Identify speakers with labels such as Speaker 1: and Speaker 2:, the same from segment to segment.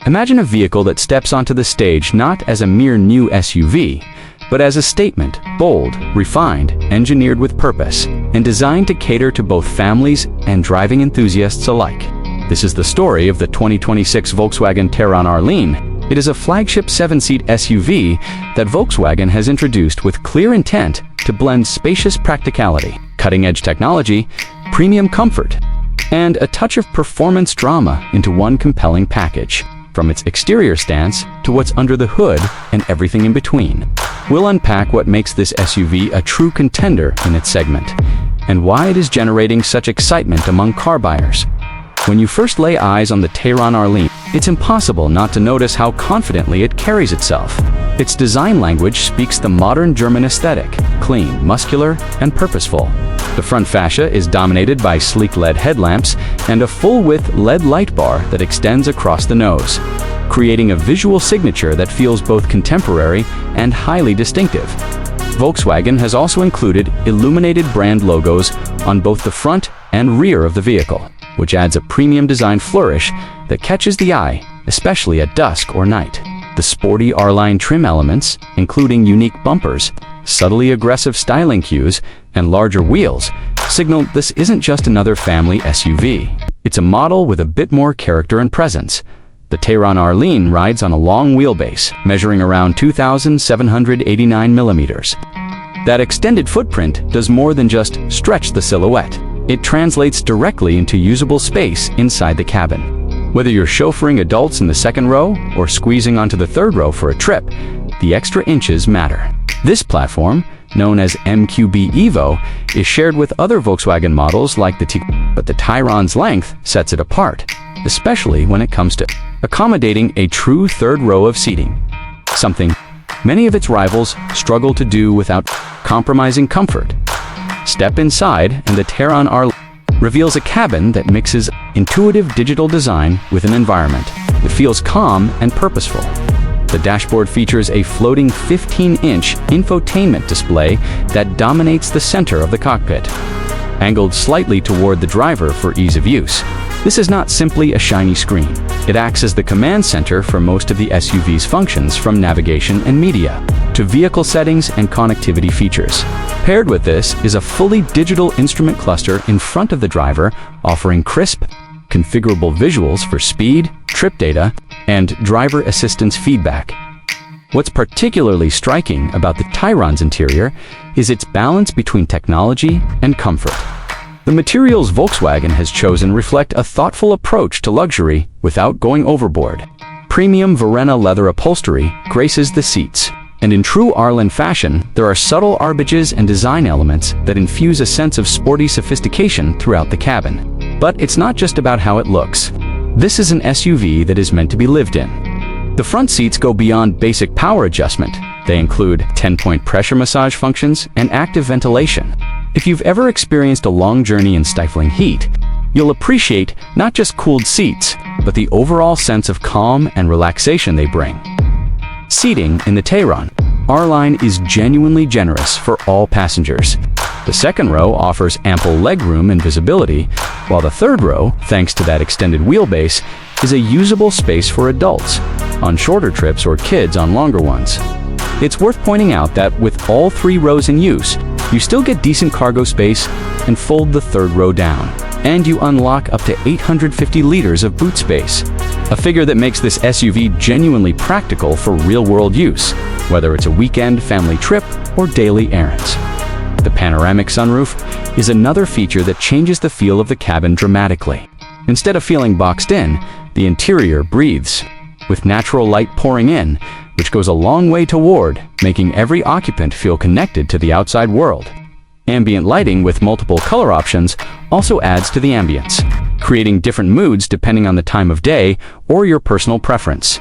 Speaker 1: Imagine a vehicle that steps onto the stage not as a mere new SUV, but as a statement, bold, refined, engineered with purpose, and designed to cater to both families and driving enthusiasts alike. This is the story of the 2026 Volkswagen Tayron R-Line. It is a flagship 7-seat SUV that Volkswagen has introduced with clear intent to blend spacious practicality, cutting-edge technology, premium comfort, and a touch of performance drama into one compelling package. From its exterior stance to what's under the hood and everything in between. We'll unpack what makes this SUV a true contender in its segment, and why it is generating such excitement among car buyers. When you first lay eyes on the Tayron R-Line, it's impossible not to notice how confidently it carries itself. Its design language speaks the modern German aesthetic, clean, muscular, and purposeful. The front fascia is dominated by sleek LED headlamps and a full-width LED light bar that extends across the nose, creating a visual signature that feels both contemporary and highly distinctive. Volkswagen has also included illuminated brand logos on both the front and rear of the vehicle, which adds a premium design flourish that catches the eye, especially at dusk or night. The sporty R-Line trim elements, including unique bumpers, subtly aggressive styling cues, and larger wheels, signal this isn't just another family SUV. It's a model with a bit more character and presence. The Tayron R-Line rides on a long wheelbase, measuring around 2,789 millimeters. That extended footprint does more than just stretch the silhouette. It translates directly into usable space inside the cabin. Whether you're chauffeuring adults in the second row or squeezing onto the third row for a trip, the extra inches matter. This platform, known as MQB Evo, is shared with other Volkswagen models like the but the Tayron's length sets it apart, especially when it comes to accommodating a true third row of seating, something many of its rivals struggle to do without compromising comfort. Step inside and the Tayron R-Line reveals a cabin that mixes intuitive digital design with an environment that feels calm and purposeful. The dashboard features a floating 15-inch infotainment display that dominates the center of the cockpit, angled slightly toward the driver for ease of use. This is not simply a shiny screen. It acts as the command center for most of the SUV's functions, from navigation and media to vehicle settings and connectivity features. Paired with this is a fully digital instrument cluster in front of the driver, offering crisp, configurable visuals for speed, trip data, and driver assistance feedback. What's particularly striking about the Tayron's interior is its balance between technology and comfort. The materials Volkswagen has chosen reflect a thoughtful approach to luxury without going overboard. Premium Verena leather upholstery graces the seats, and in true R-Line fashion, there are subtle arbitrages and design elements that infuse a sense of sporty sophistication throughout the cabin. But it's not just about how it looks. This is an SUV that is meant to be lived in. The front seats go beyond basic power adjustment. They include 10-point pressure massage functions and active ventilation. If you've ever experienced a long journey in stifling heat, you'll appreciate not just cooled seats, but the overall sense of calm and relaxation they bring. Seating in the Tayron R-Line is genuinely generous for all passengers. The second row offers ample legroom and visibility, while the third row, thanks to that extended wheelbase, is a usable space for adults on shorter trips or kids on longer ones. It's worth pointing out that with all three rows in use, you still get decent cargo space and fold the third row down, and you unlock up to 850 liters of boot space, a figure that makes this SUV genuinely practical for real-world use, whether it's a weekend family trip or daily errands. The panoramic sunroof is another feature that changes the feel of the cabin dramatically. Instead of feeling boxed in, the interior breathes, with natural light pouring in, which goes a long way toward making every occupant feel connected to the outside world. Ambient lighting with multiple color options also adds to the ambience, creating different moods depending on the time of day or your personal preference.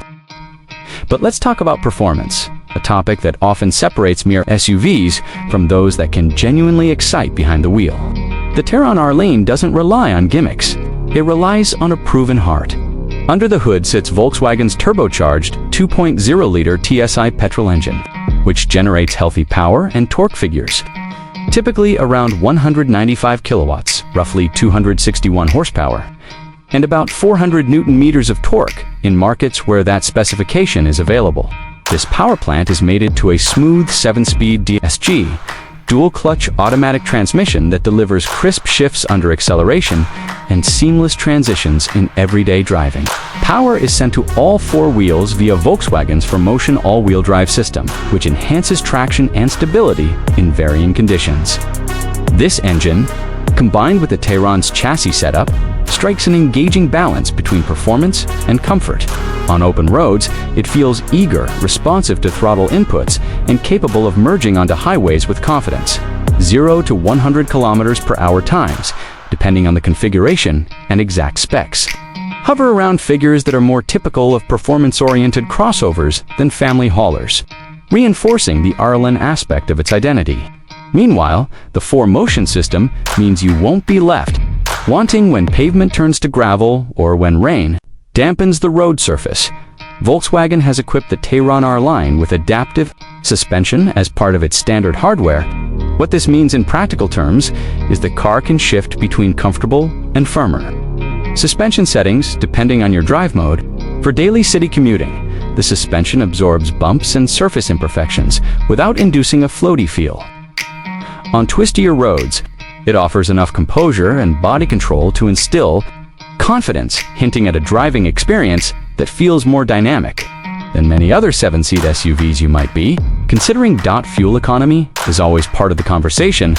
Speaker 1: But let's talk about performance, a topic that often separates mere SUVs from those that can genuinely excite behind the wheel. The Tayron R-Line doesn't rely on gimmicks. It relies on a proven heart. Under the hood sits Volkswagen's turbocharged 2.0-liter TSI petrol engine, which generates healthy power and torque figures, typically around 195 kilowatts, roughly 261 horsepower. and about 400 Newton meters of torque in markets where that specification is available. This power plant is mated to a smooth 7-speed DSG, dual-clutch automatic transmission that delivers crisp shifts under acceleration and seamless transitions in everyday driving. Power is sent to all four wheels via Volkswagen's 4Motion all-wheel drive system, which enhances traction and stability in varying conditions. This engine, combined with the Tayron's chassis setup, strikes an engaging balance between performance and comfort. On open roads, it feels eager, responsive to throttle inputs, and capable of merging onto highways with confidence. 0 to 100 km/h times, depending on the configuration and exact specs. Hover around figures that are more typical of performance-oriented crossovers than family haulers, reinforcing the R-Line aspect of its identity. Meanwhile, the 4Motion system means you won't be left wanting when pavement turns to gravel or when rain dampens the road surface. Volkswagen has equipped the Tayron R-Line with adaptive suspension as part of its standard hardware. What this means in practical terms is the car can shift between comfortable and firmer suspension settings depending on your drive mode. For daily city commuting, the suspension absorbs bumps and surface imperfections without inducing a floaty feel. On twistier roads, it offers enough composure and body control to instill confidence, hinting at a driving experience that feels more dynamic than many other 7-seat SUVs you might be. Considering fuel economy is always part of the conversation,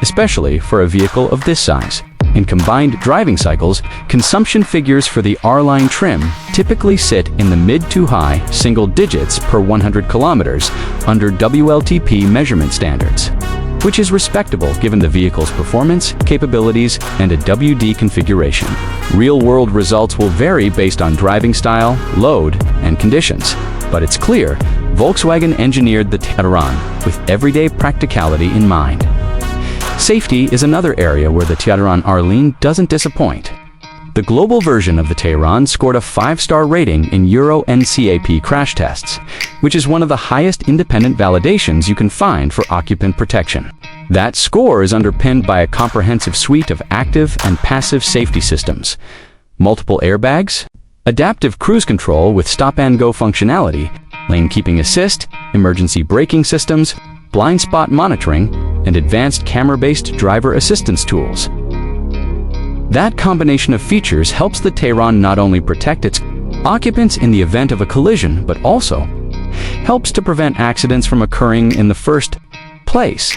Speaker 1: especially for a vehicle of this size. In combined driving cycles, consumption figures for the R-Line trim typically sit in the mid to high single digits per 100 kilometers under WLTP measurement standards, which is respectable given the vehicle's performance, capabilities, and a WD configuration. Real-world results will vary based on driving style, load, and conditions, but it's clear Volkswagen engineered the Tayron with everyday practicality in mind. Safety is another area where the Tayron R-Line doesn't disappoint. The global version of the Tayron scored a 5-star rating in Euro NCAP crash tests, which is one of the highest independent validations you can find for occupant protection. That score is underpinned by a comprehensive suite of active and passive safety systems, multiple airbags, adaptive cruise control with stop-and-go functionality, lane keeping assist, emergency braking systems, blind spot monitoring, and advanced camera-based driver assistance tools. That combination of features helps the Tayron not only protect its occupants in the event of a collision, but also helps to prevent accidents from occurring in the first place.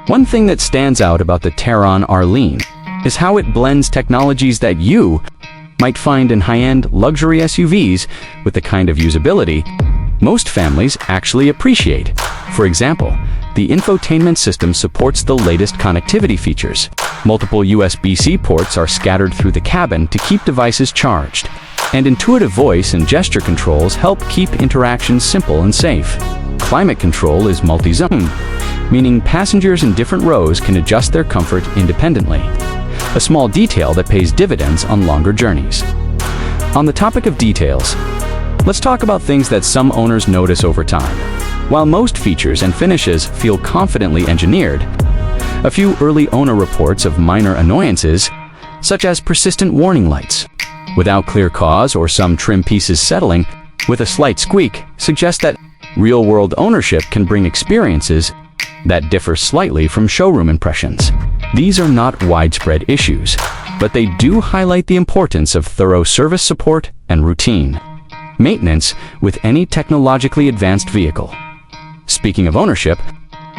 Speaker 1: One thing that stands out about the Tayron R-Line is how it blends technologies that you might find in high-end luxury SUVs with the kind of usability most families actually appreciate. For example, the infotainment system supports the latest connectivity features. Multiple USB-C ports are scattered through the cabin to keep devices charged, and intuitive voice and gesture controls help keep interactions simple and safe. Climate control is multi-zone, meaning passengers in different rows can adjust their comfort independently, a small detail that pays dividends on longer journeys. On the topic of details, let's talk about things that some owners notice over time. While most features and finishes feel confidently engineered, a few early owner reports of minor annoyances, such as persistent warning lights without clear cause or some trim pieces settling with a slight squeak, suggest that real-world ownership can bring experiences that differ slightly from showroom impressions. These are not widespread issues, but they do highlight the importance of thorough service support and routine maintenance with any technologically advanced vehicle. Speaking of ownership,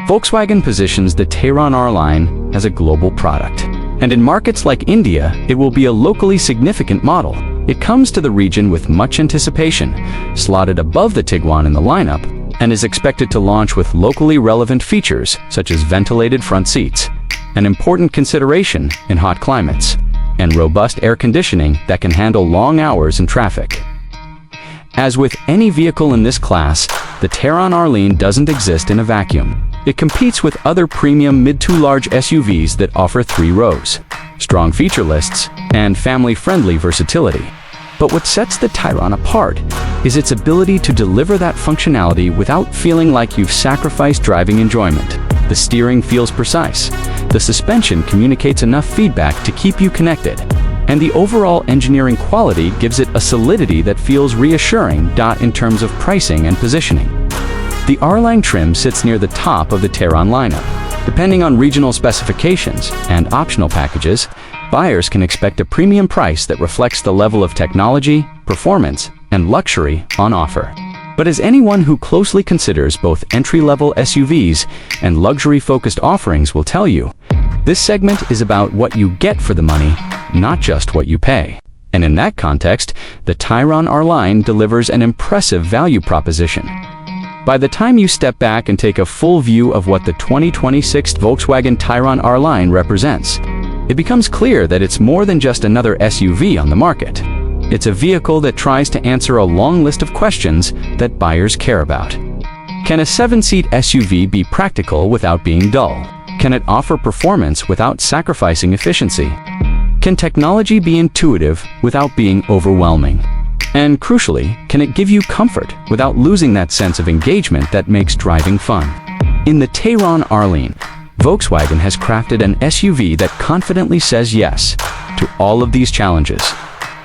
Speaker 1: Volkswagen positions the Tayron R-Line as a global product. And in markets like India, it will be a locally significant model. It comes to the region with much anticipation, slotted above the Tiguan in the lineup, and is expected to launch with locally relevant features such as ventilated front seats, an important consideration in hot climates, and robust air conditioning that can handle long hours in traffic. As with any vehicle in this class, the Tayron R-Line doesn't exist in a vacuum. It competes with other premium mid to large SUVs that offer 3 rows, strong feature lists, and family-friendly versatility. But what sets the Tayron apart is its ability to deliver that functionality without feeling like you've sacrificed driving enjoyment. The steering feels precise. The suspension communicates enough feedback to keep you connected. and the overall engineering quality gives it a solidity that feels reassuring in terms of pricing and positioning. The R-Line trim sits near the top of the Tayron lineup. Depending on regional specifications and optional packages, buyers can expect a premium price that reflects the level of technology, performance, and luxury on offer. But as anyone who closely considers both entry-level SUVs and luxury-focused offerings will tell you, this segment is about what you get for the money, not just what you pay. And in that context, the Tayron R-Line delivers an impressive value proposition. By the time you step back and take a full view of what the 2026 Volkswagen Tayron R-Line represents, it becomes clear that it's more than just another SUV on the market. It's a vehicle that tries to answer a long list of questions that buyers care about. Can a 7-seat SUV be practical without being dull? Can it offer performance without sacrificing efficiency? Can technology be intuitive without being overwhelming? And crucially, can it give you comfort without losing that sense of engagement that makes driving fun? In the Tayron R-Line, Volkswagen has crafted an SUV that confidently says yes to all of these challenges.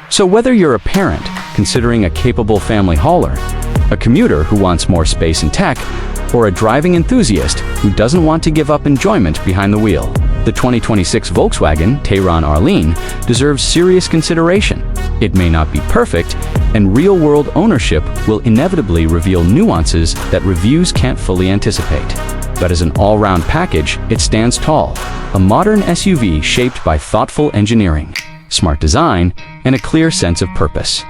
Speaker 1: So whether you're a parent considering a capable family hauler, a commuter who wants more space and tech, or a driving enthusiast who doesn't want to give up enjoyment behind the wheel, the 2026 Volkswagen Tayron R-Line deserves serious consideration. It may not be perfect, and real-world ownership will inevitably reveal nuances that reviews can't fully anticipate. But as an all-round package, it stands tall, a modern SUV shaped by thoughtful engineering, smart design, and a clear sense of purpose.